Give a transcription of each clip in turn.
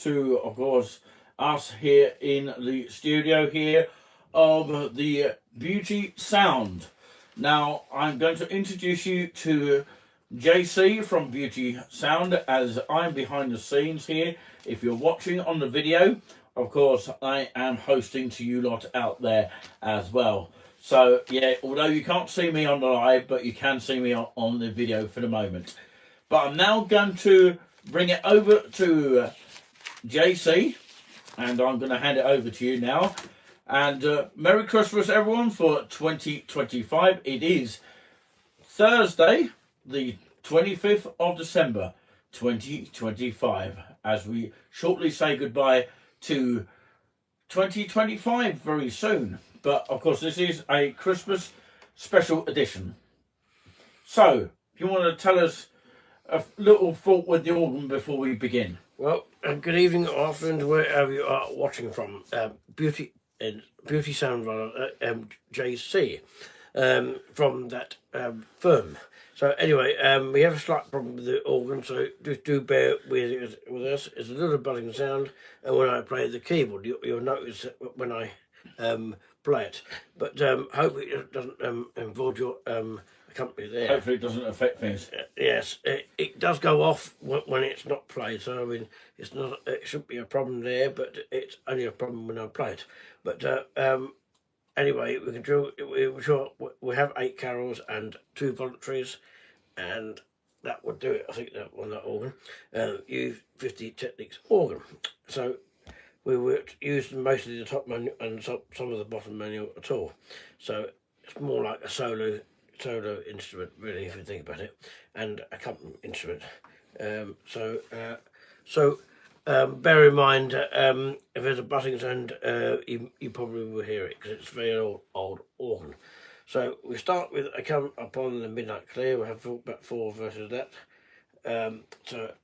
to, of course, us here in the studio here of the Beauty Sound. Now, I'm going to introduce you to JC from Beauty Sound, as I'm behind the scenes here. If you're watching on the video, of course, I am hosting to you lot out there as well. So, yeah, although you can't see me on the live, but you can see me on the video for the moment. But I'm now going to bring it over to JC, and I'm going to hand it over to you now. And Merry Christmas, everyone, for 2025. It is Thursday, the 25th of December, 2025, as we shortly say goodbye to 2025 very soon. But, of course, this is a Christmas special edition. So, if you want to tell us a little thought with the organ before we begin. Well, good evening or afternoon, wherever you are watching from. Beauty Sound, JC, from that firm. So anyway, we have a slight problem with the organ, so just do bear with us. It's a little buzzing sound, and when I play the keyboard, you'll notice when I play it. But hopefully it doesn't involve your company there. Hopefully it doesn't affect things. Yes, it does go off when it's not played. So I mean, it shouldn't be a problem there, but it's only a problem when I play it. But anyway, we can do. We have 8 carols and 2 voluntaries, and that would do it. I think that on that organ, U50 Technics organ. So we would use mostly the top menu and some of the bottom menu at all. So it's more like a solo instrument, really, if you think about it, and accompaniment instrument. Bear in mind, if there's a buzzing sound, you probably will hear it, because it's a very old organ. So we start with "I Come Upon the Midnight Clear." We have about 4 verses of that. So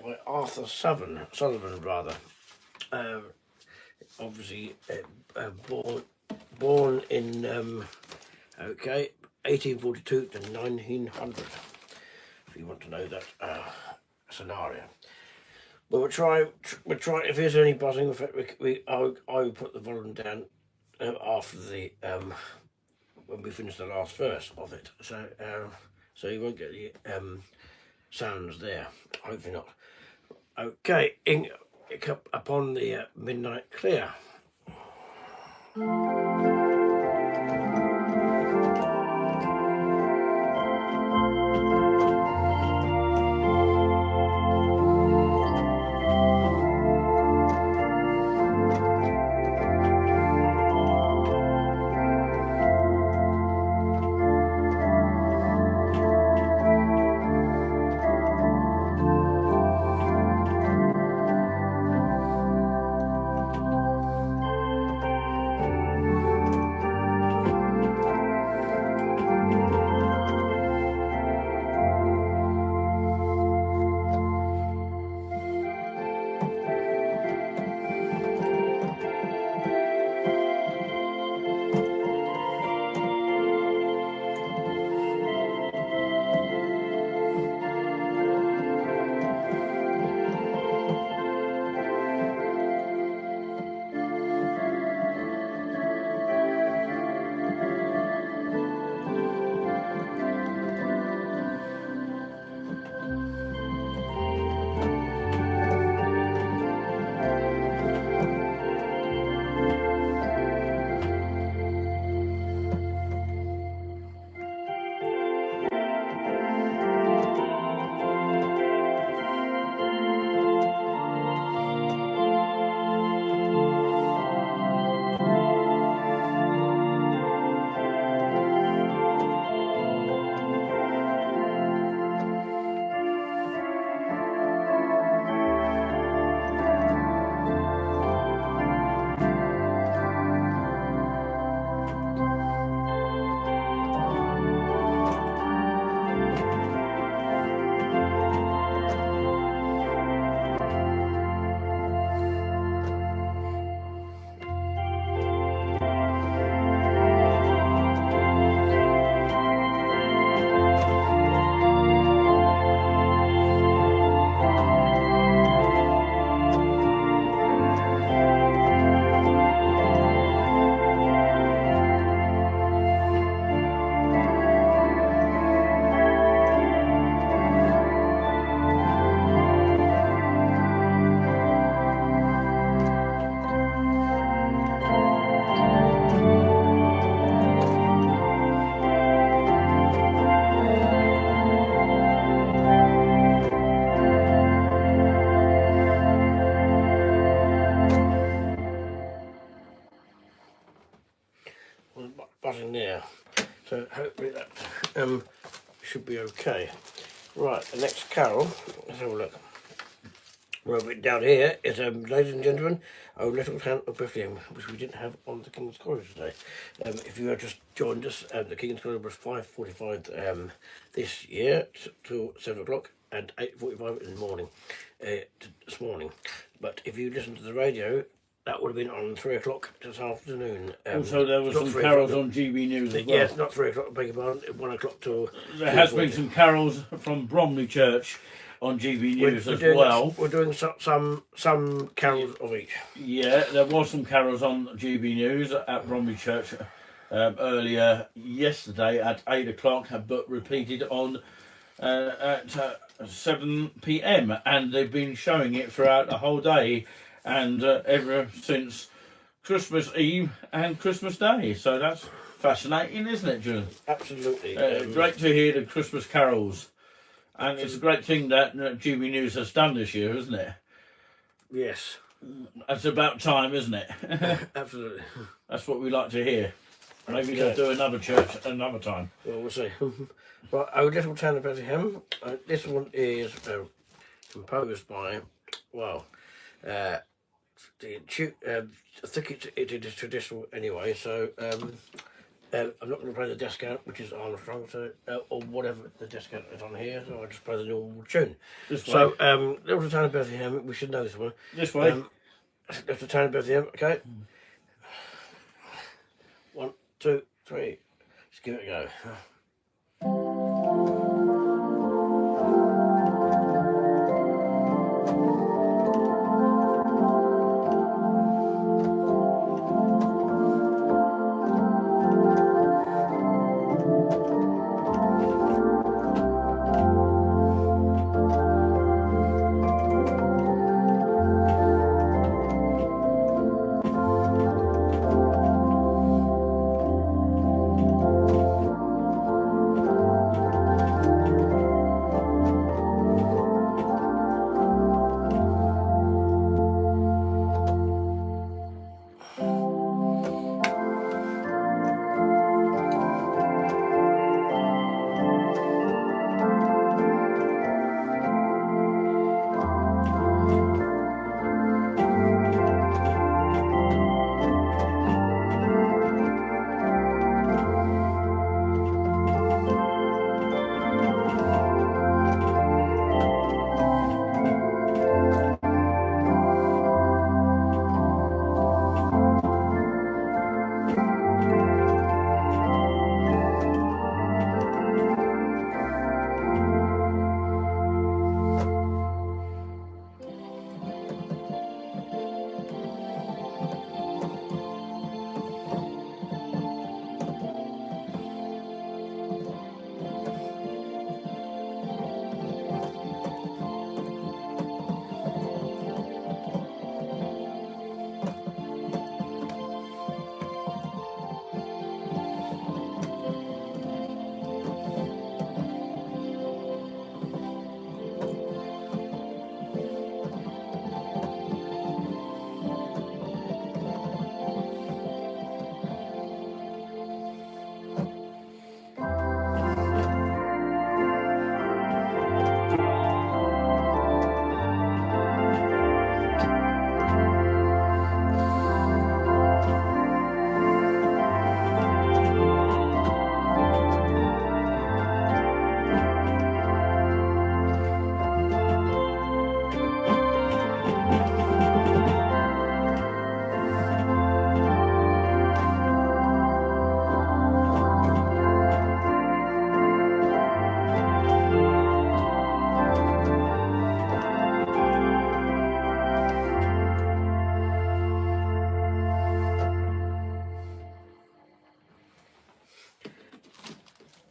by Arthur Sullivan, rather. Obviously, born in 1842 to 1900, if you want to know that scenario. But we'll try. If there's any buzzing effect, I will put the volume down after the when we finish the last verse of it. So you won't get the sounds there. Hopefully not. Okay, upon the midnight clear. in there. So hopefully that should be okay. Right, the next carol, let's have a look. Well, down here is, ladies and gentlemen, O Little Town of Bethlehem, which we didn't have on the King's College today. If you have just joined us, the King's College was 5:45 this year till 7 o'clock and 8:45 in the morning, this morning. But if you listen to the radio, that would have been on 3 o'clock this afternoon. Also, there were some carols on GB News as well. Yes, not 3 o'clock, beg your pardon, 1 o'clock till... There has been some carols from Bromley Church on GB News as well. We're doing some carols of each. Yeah, there was some carols on GB News at Bromley Church earlier yesterday at 8 o'clock, but repeated on at 7 p.m. and they've been showing it throughout the whole day and ever since Christmas Eve and Christmas Day. So that's fascinating, isn't it, Julian? Absolutely. Great to hear the Christmas carols. And it's a great thing that GB News has done this year, isn't it? Yes. It's about time, isn't it? Absolutely. That's what we like to hear. Maybe they'll do another church another time. Well, we'll see. Right, O Little Town of Bethlehem. This one is composed by, well, I think it is traditional anyway, so I'm not going to play the descant, which is Armstrong, so, or whatever the descant is on here, so I'll just play the normal tune. This way. So, Little Town of Bethlehem, we should know this one. This way. Little Town of Bethlehem, okay? 1, 2, 3. Let's give it a go.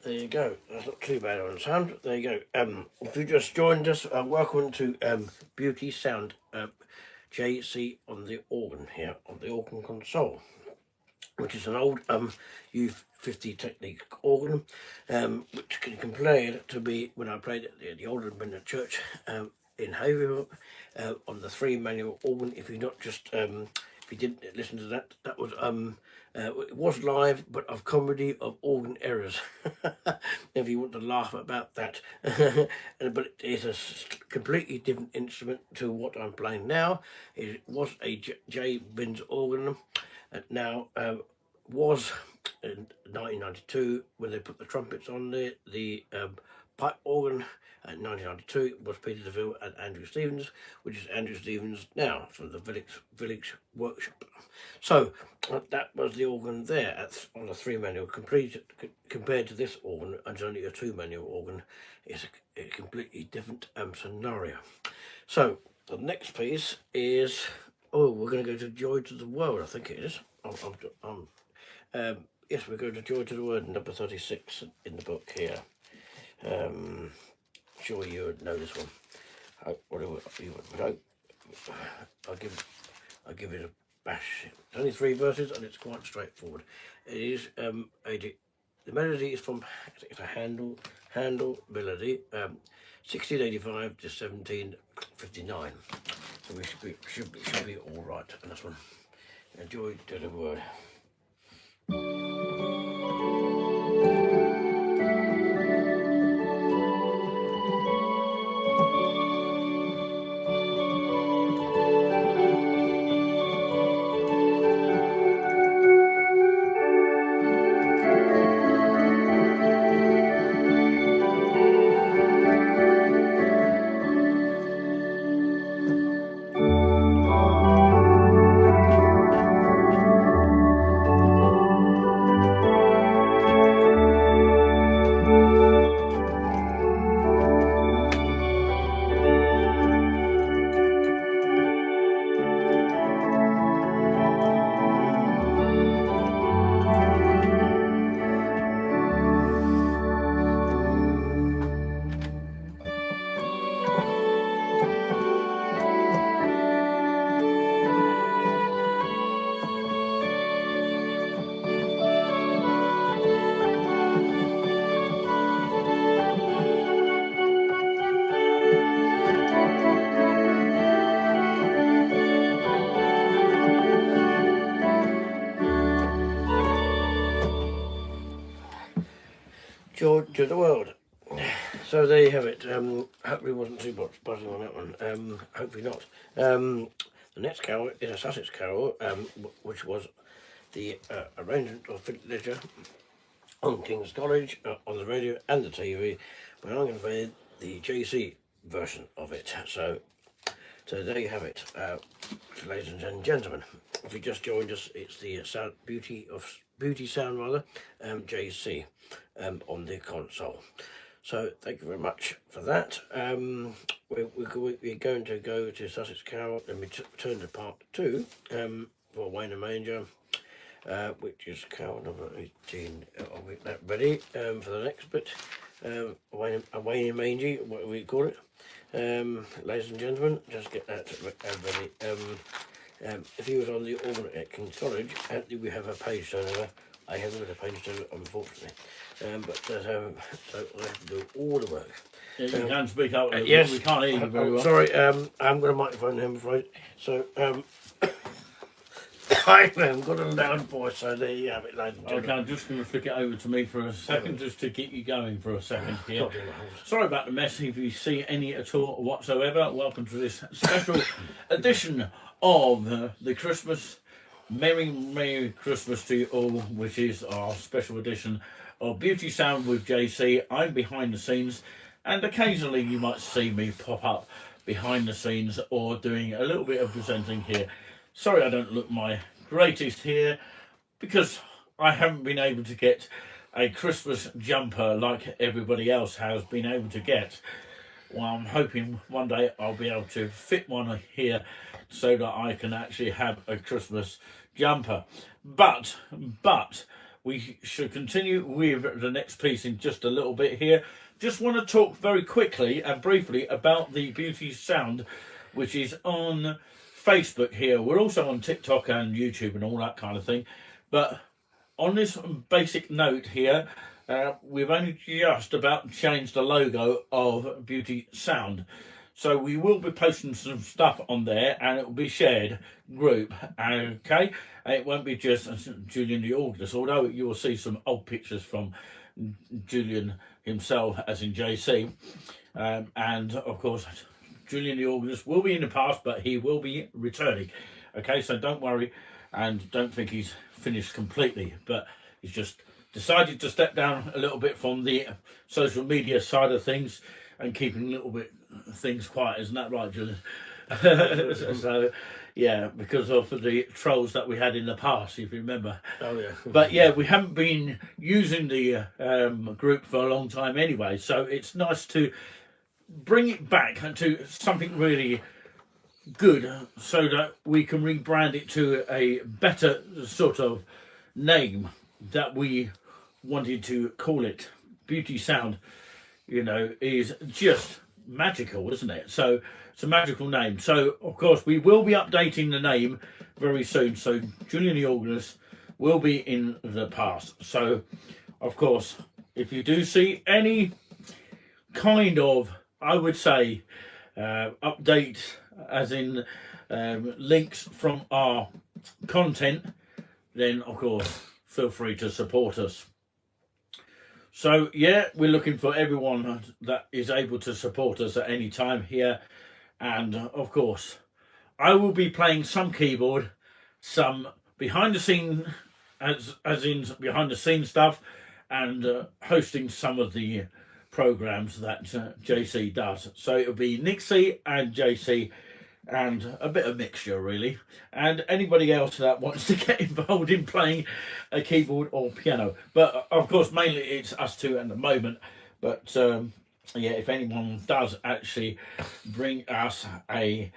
There you go. That's not too bad on sound. There you go. If you just joined us, welcome to Beauty Sound JC on the organ here, on the organ console, which is an old U50 Technique organ, which can be compared to be when I played at the old independent church in Haverhill on the 3 manual organ. If you not just if you didn't listen to that, that was It was live, but of comedy of organ errors. If you want to laugh about that. But it is a completely different instrument to what I'm playing now. It was a J. Binns organ. Now, was in 1992 when they put the trumpets on there. The pipe organ in 1992 was Peter DeVille and Andrew Stevens, which is Andrew Stevens now from the Village Workshop. So that was the organ there on a 3-manual. Compared to this organ, and it's only a 2-manual organ, it's a completely different scenario. So the next piece is, we're going to go to Joy to the World, I think it is. Yes, we're going to Joy to the World, number 36 in the book here. Sure you would know this one. I'll give it a bash. It's only 3 verses and it's quite straightforward. It is the melody is from, it's a Handel melody, 1685 to 1759. So we should be all right on this one. Joy to the World. Joy to the World. So there you have it. Hopefully it wasn't too much buzzing on that one. Hopefully not. The next carol is a Sussex carol, which was the arrangement of Philip Ledger on King's College, on the radio and the TV, but I'm going to play the JC version of it. So there you have it, ladies and gentlemen. If you just joined us, it's the Beauty Sound rather, JC on the console. So thank you very much for that. We're going to go to Sussex Carol and we turn to part 2 for Wayne and Manger, which is carol number 18. Are we that ready for the next bit? Wayne and Manger, what we call it. Ladies and gentlemen, just get that ready. If he was on the organ at King's College, we have a page turnover. I haven't got a page turnover, unfortunately. So I have to do all the work. Yeah, you can speak up. Yes. We can't hear you very well. Sorry, I haven't got a microphone here, I'm afraid. So, I haven't got a loud voice, so there you have it, ladies and gentlemen. Okay, I'm just going to flick it over to me for a second, just to get you going for a second here. Sorry about the mess, if you see any at all whatsoever. Welcome to this special edition of the Christmas. Merry Christmas to you all, which is our special edition of Beauty Sound with JC. I'm behind the scenes, and occasionally you might see me pop up behind the scenes or doing a little bit of presenting here. Sorry I don't look my greatest here, because I haven't been able to get a Christmas jumper like everybody else has been able to get. Well, I'm hoping one day I'll be able to fit one here so that I can actually have a Christmas jumper. But we should continue with the next piece in just a little bit here. Just want to talk very quickly and briefly about the Beauty Sound, which is on Facebook here. We're also on TikTok and YouTube and all that kind of thing. But on this basic note here, we've only just about changed the logo of Beauty Sound. So we will be posting some stuff on there, and it will be shared group. Okay, it won't be just Julian the Organist, although you will see some old pictures from Julian himself, as in JC, and of course Julian the Organist will be in the past, but he will be returning. Okay, so don't worry, and don't think he's finished completely, but he's just decided to step down a little bit from the social media side of things and keeping a little bit things quiet. Isn't that right, Julian? So yeah, because of the trolls that we had in the past, if you remember. Oh yeah. But yeah, we haven't been using the group for a long time anyway, so it's nice to bring it back to something really good, so that we can rebrand it to a better sort of name that we wanted to call it. Beauty Sound, you know, is just magical, isn't it? So it's a magical name. So of course we will be updating the name very soon. So Julian the Organist will be in the past. So of course, if you do see any kind of, I would say, update, as in links from our content, then of course feel free to support us. So yeah, we're looking for everyone that is able to support us at any time here, and of course I will be playing some keyboard, some behind the scene, as in behind the scenes stuff, and hosting some of the programs that JC does. So it'll be Nixie and JC, and a bit of mixture really, and anybody else that wants to get involved in playing a keyboard or piano. But of course mainly it's us two at the moment, but yeah, if anyone does actually bring us a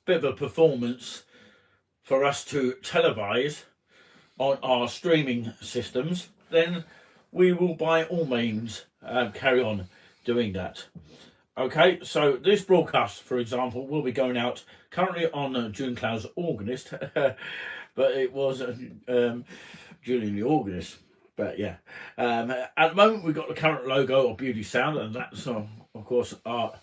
bit of a performance for us to televise on our streaming systems, then we will by all means carry on doing that. Okay, so this broadcast, for example, will be going out currently on Julian Cloud's Organist, but it was Julian the Organist. But yeah, at the moment we've got the current logo of Beauty Sound, and that's of course our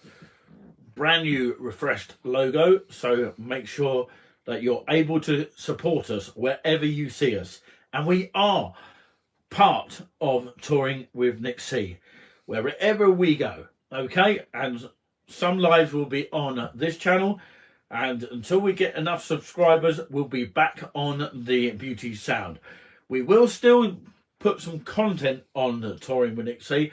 brand new refreshed logo. So make sure that you're able to support us wherever you see us, and we are part of Touring with Nick C, wherever we go. Okay, and some lives will be on this channel, and until we get enough subscribers, we'll be back on the Beauty Sound. We will still put some content on the Touring with Nick C,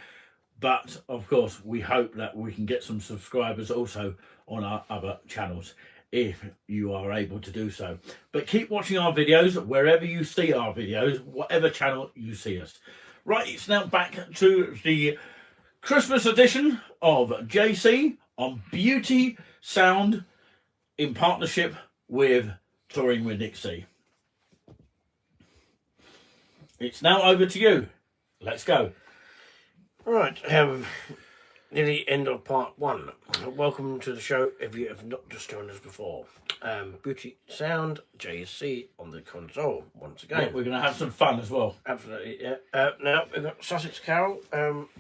but of course we hope that we can get some subscribers also on our other channels, if you are able to do so. But keep watching our videos wherever you see our videos, whatever channel you see us. Right, it's now back to the Christmas edition of JC on Beauty Sound in partnership with Touring with Nick C. It's now over to you. Let's go. Right, near the end of part one. Welcome to the show if you have not just joined us before. Beauty Sound, JC on the console once again. Yeah, we're going to have some fun as well. Absolutely, yeah. Now we've got Sussex Carol.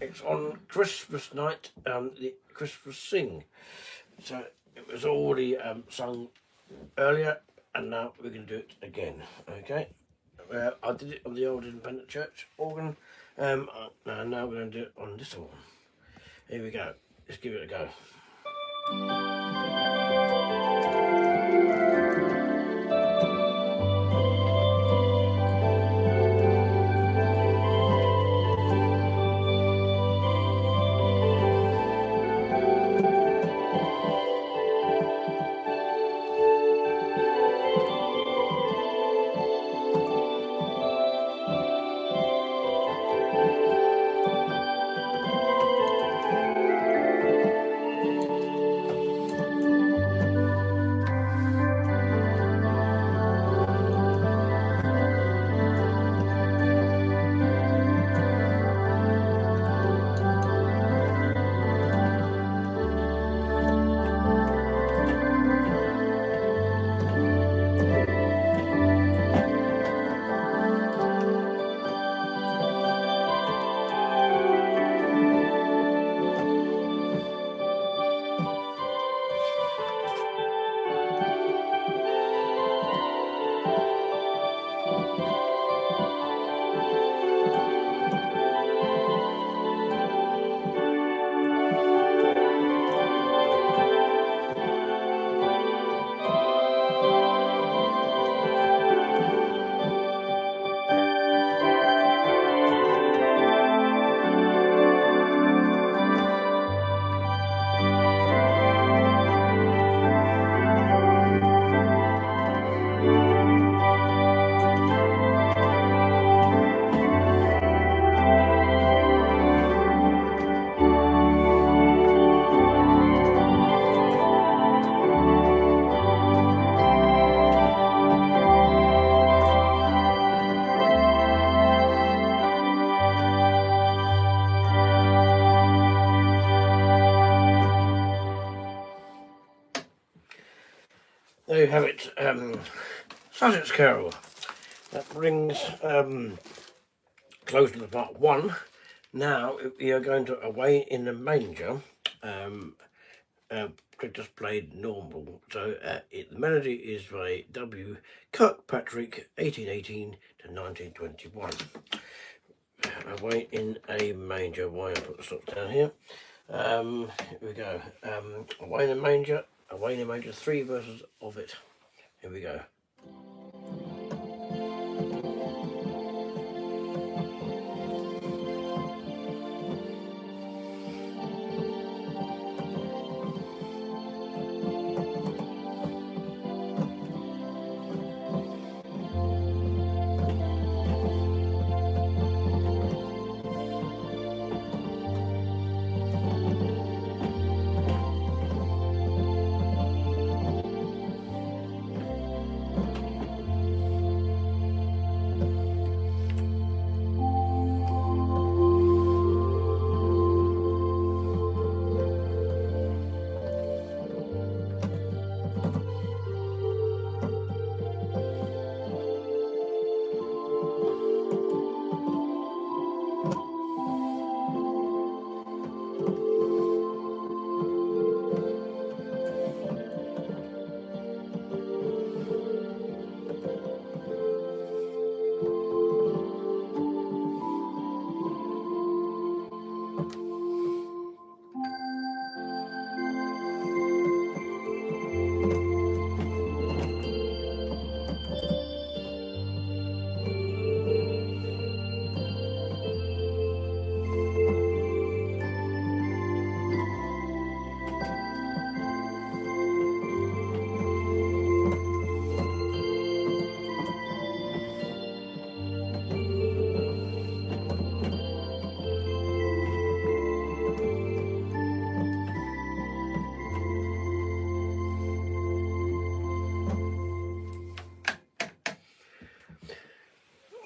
It's on Christmas night, the Christmas Sing. So it was already sung earlier, and now we're going to do it again. Okay. I did it on the old independent church organ, and now we're going to do it on this one. Here we go. Let's give it a go. there you have it. Sussex Carol. That brings close to the part one. Now we are going to Away in the Manger. Just played normal. So the melody is by W. Kirkpatrick, 1818 to 1921. Away in a Manger. Why I put the stops down here? Here we go. Away in a Manger. Away in a Manger. 3 verses of it. Here we go.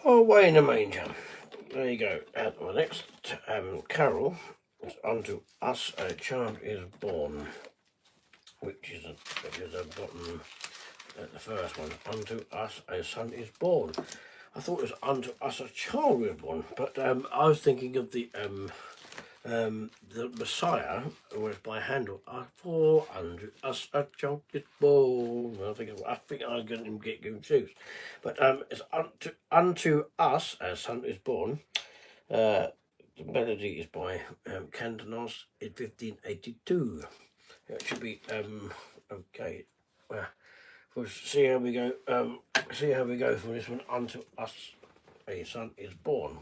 Away in a Manger. There you go. The next carol is Unto Us a Child is Born, which is a bottom at the first one. Unto us a son is born. I thought it was Unto Us a Child was born, but I was thinking of the Messiah was by Handel. For unto us a child is born. I think I was going to get confused, but it's unto us a son is born. The melody is by Cantonas in 1582. It should be okay. We'll see how we go. See how we go for this one. Unto us a son is born.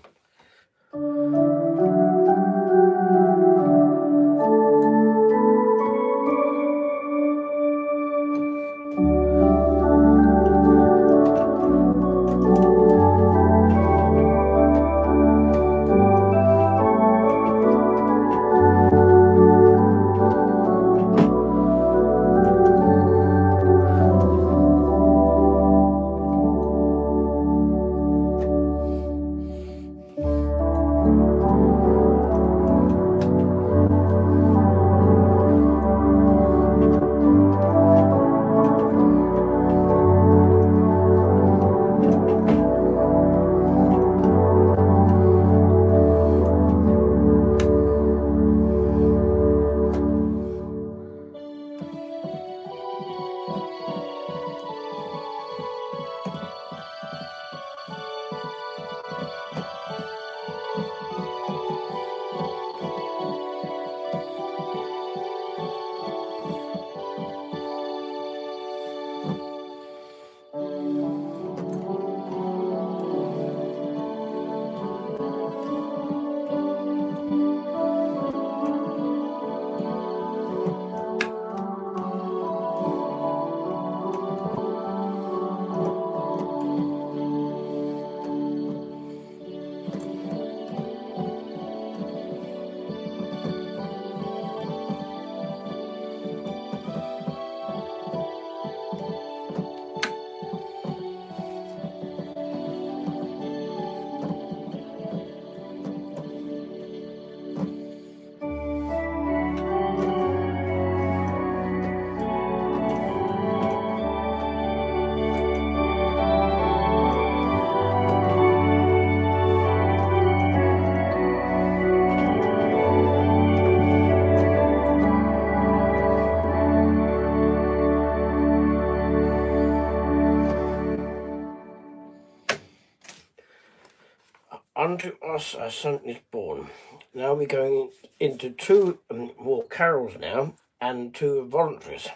unto us a son is born. Now we're going into two more carols now, and two voluntaries.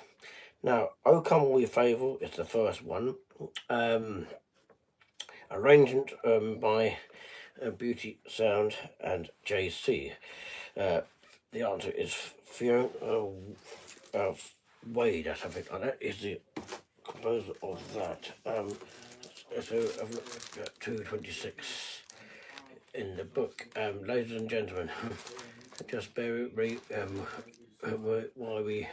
Now, O Come All Ye Faithful is the first one. Arrangement by Beauty Sound and JC. The answer is Fiona Wade, I think like that, is the composer of that. So I've looked at 226 in the book. Ladies and gentlemen, just bear with me while we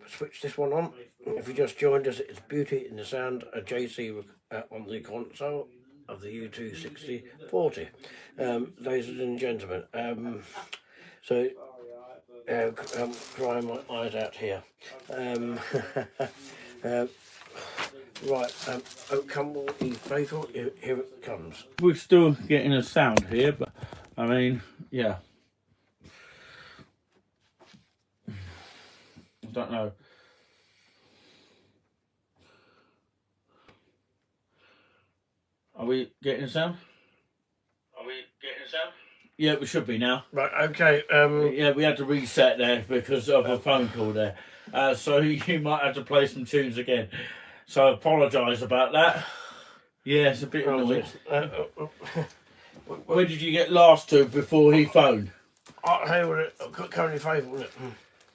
switch this one on. If you just joined us, it's Beauty in the Sound, JC on the console of the U26040. Ladies and gentlemen, crying my eyes out here. Right, O Come All Ye Faithful, here it comes. We're still getting a sound here, but I mean, yeah. I don't know. Are we getting a sound? Yeah, we should be now. Right, okay. Yeah, we had to reset there because of a phone call there. So you might have to play some tunes again. So I apologise about that. Yeah, it's a bit annoying. Where did you get last to before he phoned? Hey, Come All Faithful, wasn't it?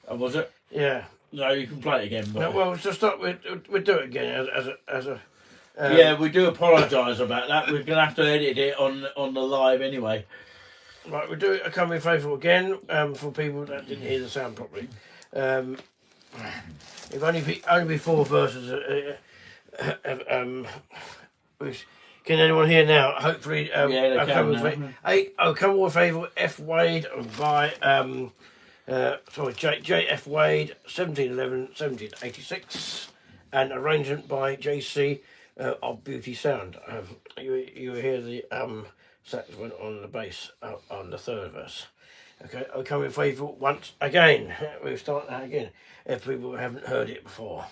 Oh, was it? Yeah. No, you can play it again. But... No, well, just stop. We'll do it again as a. Yeah, we do apologise about that. We're going to have to edit it on the live anyway. Right, we'll do it. Come All Ye Faithful again for people that didn't hear the sound properly. If only 4 verses. Can anyone hear now? Hopefully, yeah, they can now. Come All Ye Faithful, F. Wade by J.F. Wade, 1711, 1786, and arrangement by J.C. Of Beauty Sound. You hear the saxophone on the bass on the third verse. Okay, O Come All Ye Faithful once again. We'll start that again if people haven't heard it before.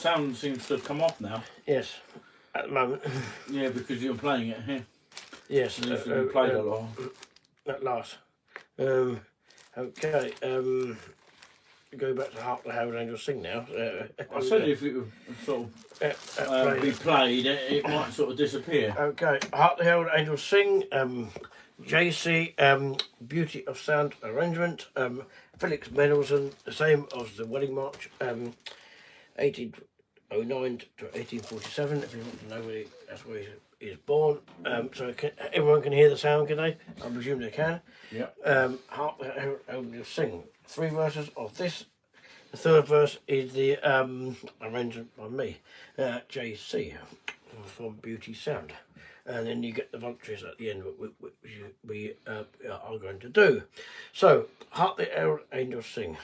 sound seems to have come off now. Yes, at the moment. Yeah, because you're playing it here. Yes, You usually played a lot. at last. Okay, go back to Hark the Herald Angels Sing now. I said if it would sort of be played, it might sort of disappear. Okay, Hark the Herald Angels Sing, JC, Beauty of Sound Arrangement, Felix Mendelssohn, the same as the Wedding March, 1809 to 1847, if you want to know that's where he is born. So everyone can hear the sound, can they? I presume they can. Yeah. Hark the Herald Angels Sing. 3 verses of this. The third verse is the arrangement by me, JC, from Beauty Sound. And then you get the voluntaries at the end, which we are going to do. So, Hark the Herald Angels Sing.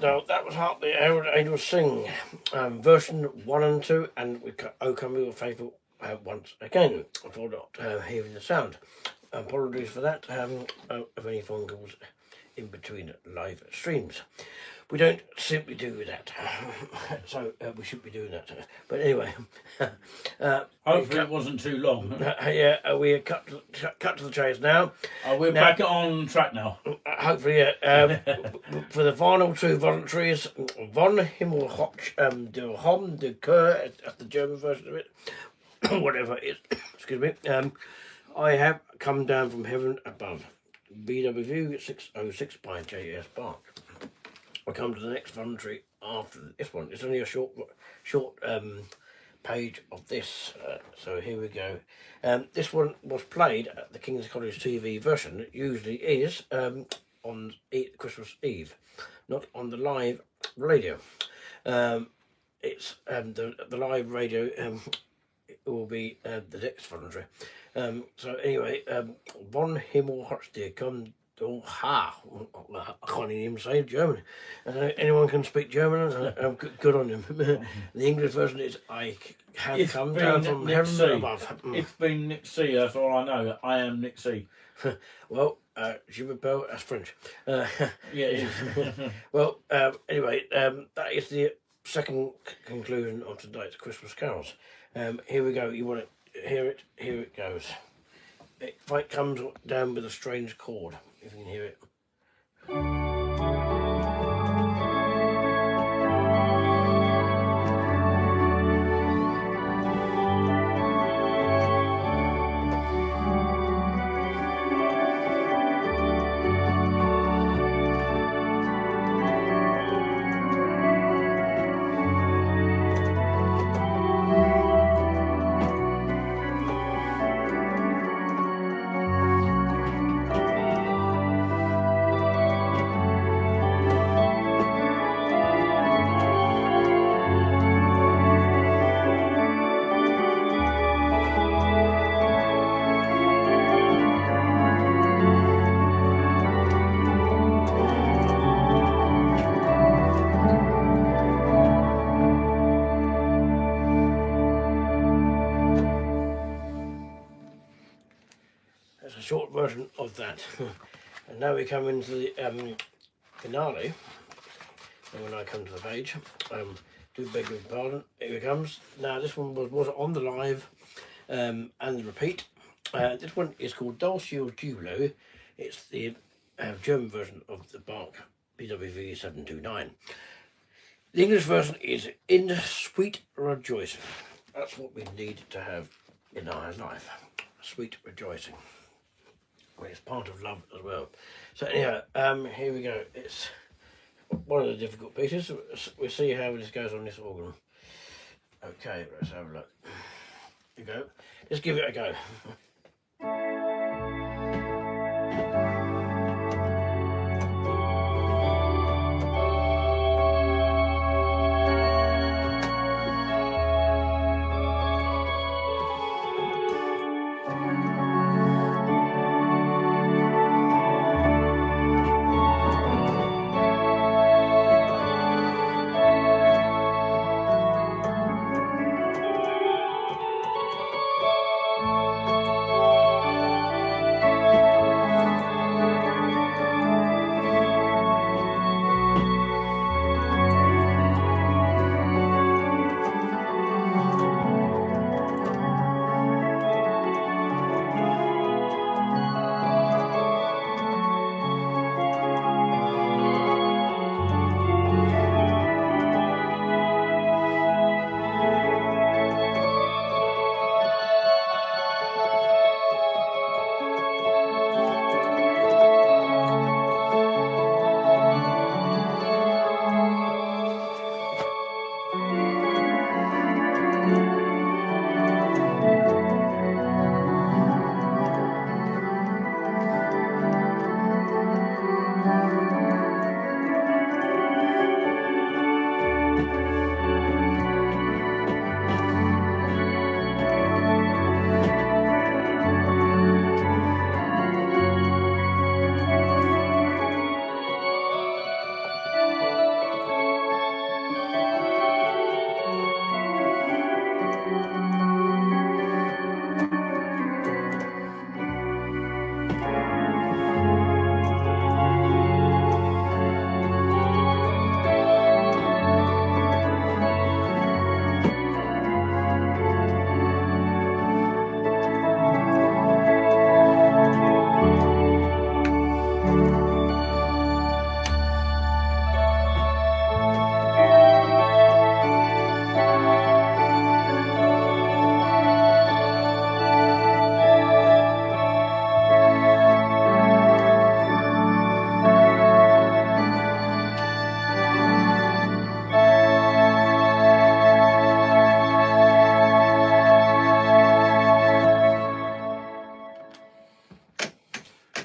So that was Hark the Herald Angels Sing, version 1 and 2, and we got O Come We Were Faithful once again for not hearing the sound. Apologies for that, of any phone calls in between live streams. We don't simply do that, so we should be doing that. But anyway, Hopefully it wasn't too long. yeah, we cut to the chase now. We're back on track now. Hopefully, yeah. For the final 2 voluntaries, Von Himmelhoch, de Hom, de Kur, that's the German version of it, whatever it is, excuse me. I have come down from heaven above. BWV 606 by J.S. Bach. I'll come to the next voluntary after this one. It's only a short page of this, so here we go. This one was played at the King's College TV version. It usually is on Christmas Eve, not on the live radio. It's the live radio will be the next voluntary. So anyway, von Himmel hat dir kommt. Oh, ha! I can't even say German. Anyone can speak German. Good on him. The English version is I have It's come been down from Nick heaven C. above. It's been Nick C. That's all I know. I am Nick C. Well, je m'appelle, that's French. Yeah, it is. Well, anyway, that is the second conclusion of tonight's Christmas carols. Here we go. You want to hear it? Here it goes. It comes down with a strange chord, if you can hear it. That's a short version of that. And now we come into the finale. And when I come to the page, do beg your pardon, here it comes. Now this one was on the live and the repeat. This one is called Dulcio Giulo. It's the German version of the Bach BWV 729. The English version is In Sweet Rejoicing. That's what we need to have in our life. Sweet rejoicing. Well, it's part of love as well. So anyhow, here we go. It's one of the difficult pieces. We'll see how this goes on this organ. Okay, let's have a look. Here you go. Let's give it a go.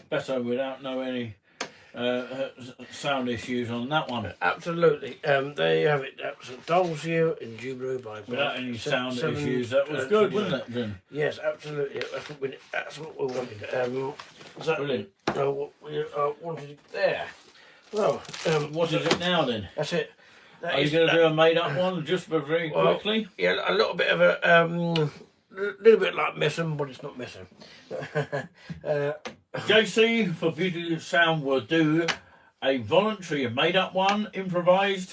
Better without no any sound issues on that one. Absolutely. There you have it. That's Dolls here in Jubilee by Without any sound seven, issues, that was good, wasn't it, Jim? Yes, absolutely. That's what we wanted. So, Brilliant. what we wanted there. Well, What is it now then? that's it. Are you going to do a made-up one just for very quickly? Yeah, a little bit of a little bit like missing, but it's not missing. JC for Beauty Sound will do a voluntary made-up one, improvised,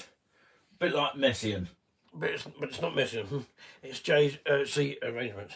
a bit like Messian. But it's not missing. It's JC arrangement.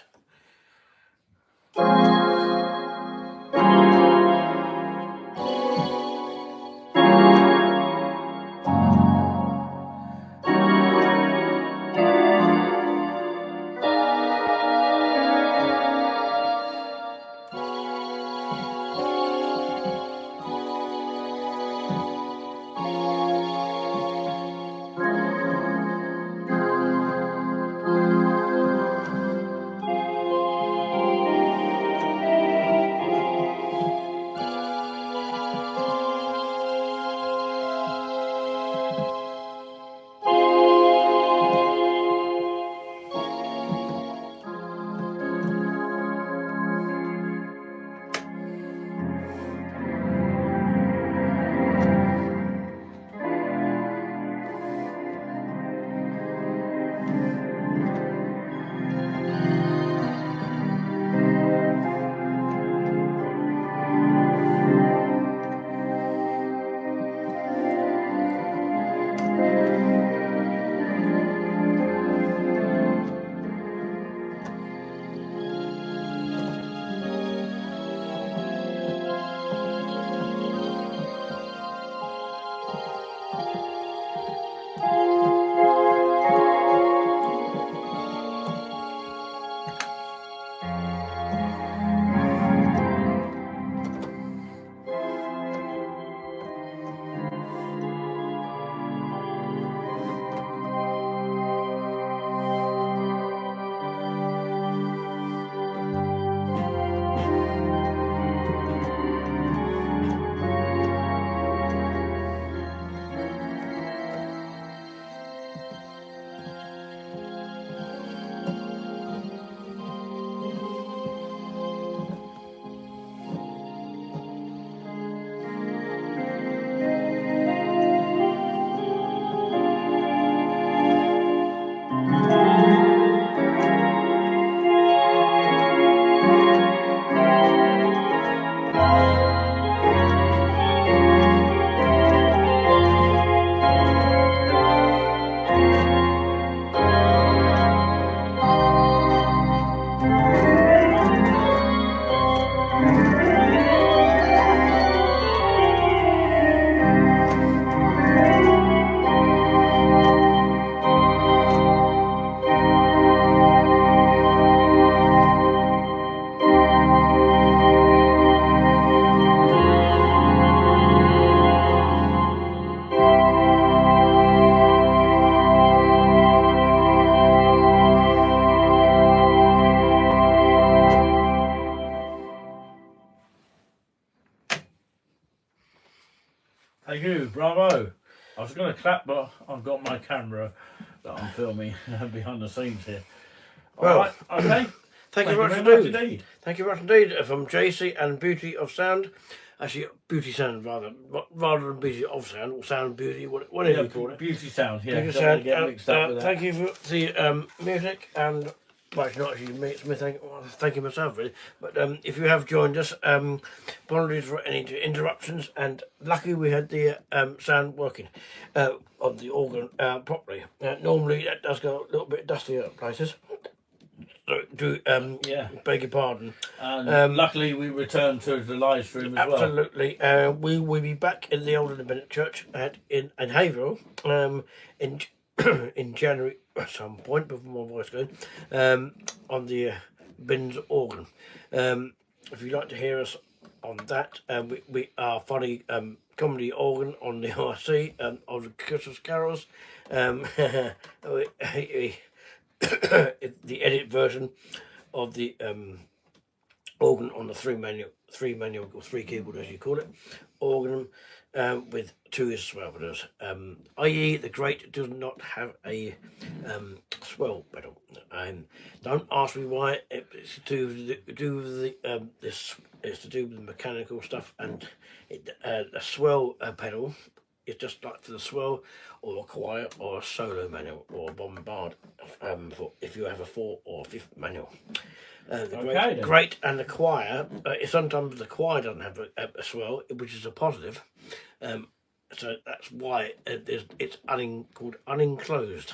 Thank you, bravo. I was going to clap, but I've got my camera that I'm filming behind the scenes here. Well, Alright, okay. Thank you very very much much indeed. indeed. Thank you very much indeed from JC and Beauty of Sound. Actually, Beauty Sound rather than Beauty of Sound or Sound Beauty, whatever you call it. Beauty Sound, yeah. Beauty Don't want Sound. to get mixed up with that. Thank you for the music and. Well, it's not actually me, it's me thanking myself really. But if you have joined us, apologies for any interruptions, and lucky we had the sound working of the organ properly. Normally that does go a little bit dusty at places. So do Yeah. beg your pardon. And luckily we returned to the live stream as well. Absolutely. We will be back in the Old Independent Church in Haverhill in in January at some point before my voice goes on the Binns organ. If you'd like to hear us on that, we are funny comedy organ on the RC of the Christmas carols. The edit version of the organ on the three manual or three keyboard as you call it organ. with two swell pedals, i.e. the Great does not have a swell pedal. Don't ask me why. It's to do with this. It's to do with the mechanical stuff, and the swell pedal is just like for the swell or a choir or a solo manual or a bombard. For if you have a 4th or 5th manual. The great and the choir. Sometimes the choir doesn't have a swell, which is a positive. So that's why it's called unenclosed.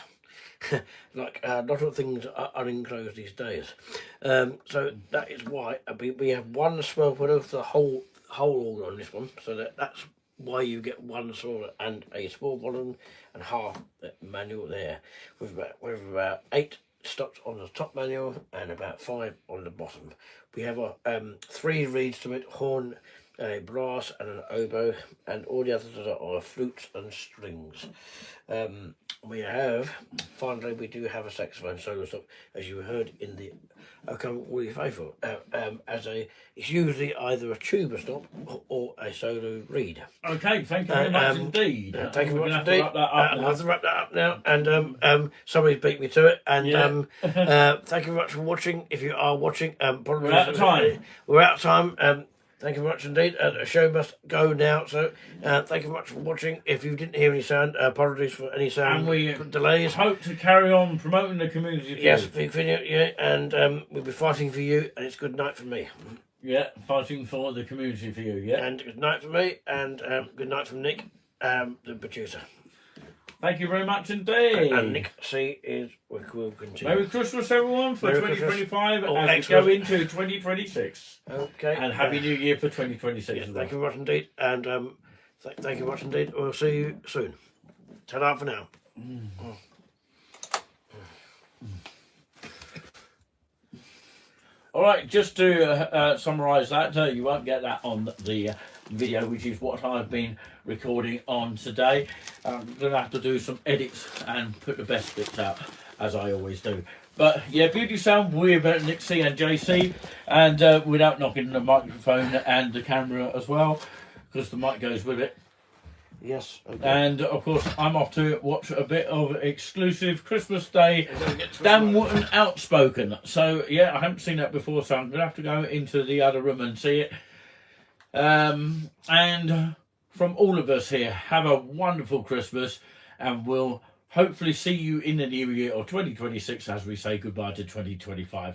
Like a lot of things are unenclosed these days. So that is why we have one swell pedal for the whole organ on this one. So that's why you get one swell and a small volume and half manual there, with about 8 stops on the top manual and about 5 on the bottom. We have 3 reeds to it: horn, a brass and an oboe, and all the others are flutes and strings. Finally we do have a saxophone solo stop, as you heard in the "O Come All Ye Faithful," it's usually either a tuba stop or a solo reed. Okay, thank you very much indeed. Thank you very much indeed. I have to wrap that up now, and somebody beat me to it. And thank you very much for watching. If you are watching, we're out of time. We're out of time. Thank you very much indeed. The show must go now, so thank you very much for watching. If you didn't hear any sound, apologies for any sound and we delays. Hope to carry on promoting the community. Yes, and we'll be fighting for you, and it's good night for me. Yeah, fighting for the community for you, yeah. And good night for me, and good night from Nick, the producer. Thank you very much indeed. And Nick C will continue. Merry Christmas, everyone, for Merry 2025 Christmas. as we go into 2026. Okay. And Happy New Year for 2026 as well. Thank you very much indeed, and thank you very much indeed. We'll see you soon. Ta-da for now. All right, just to summarise that, you won't get that on the video, which is what I've been recording on today. I'm going to have to do some edits and put the best bits out, as I always do. But yeah, Beauty Sound with Nick C and JC, and without knocking the microphone and the camera as well, because the mic goes with it. Yes. Okay. And of course, I'm off to watch a bit of exclusive Christmas Day Dan Wootton Outspoken. So yeah, I haven't seen that before, so I'm gonna have to go into the other room and see it. And from all of us here, have a wonderful Christmas, and we'll hopefully see you in the new year of 2026 as we say goodbye to 2025.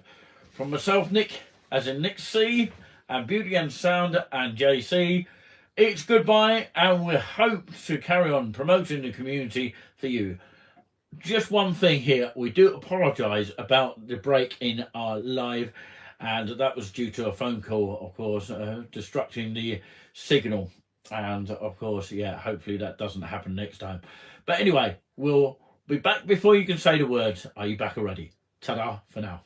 From myself, Nick, as in Nick C, and Beauty and Sound and JC, it's goodbye, and we hope to carry on promoting the community for you. Just one thing here, we do apologise about the break in our live, and that was due to a phone call, of course, destructing the signal. And of course, yeah, hopefully that doesn't happen next time. But anyway, we'll be back before you can say the words. Are you back already? Ta-da for now.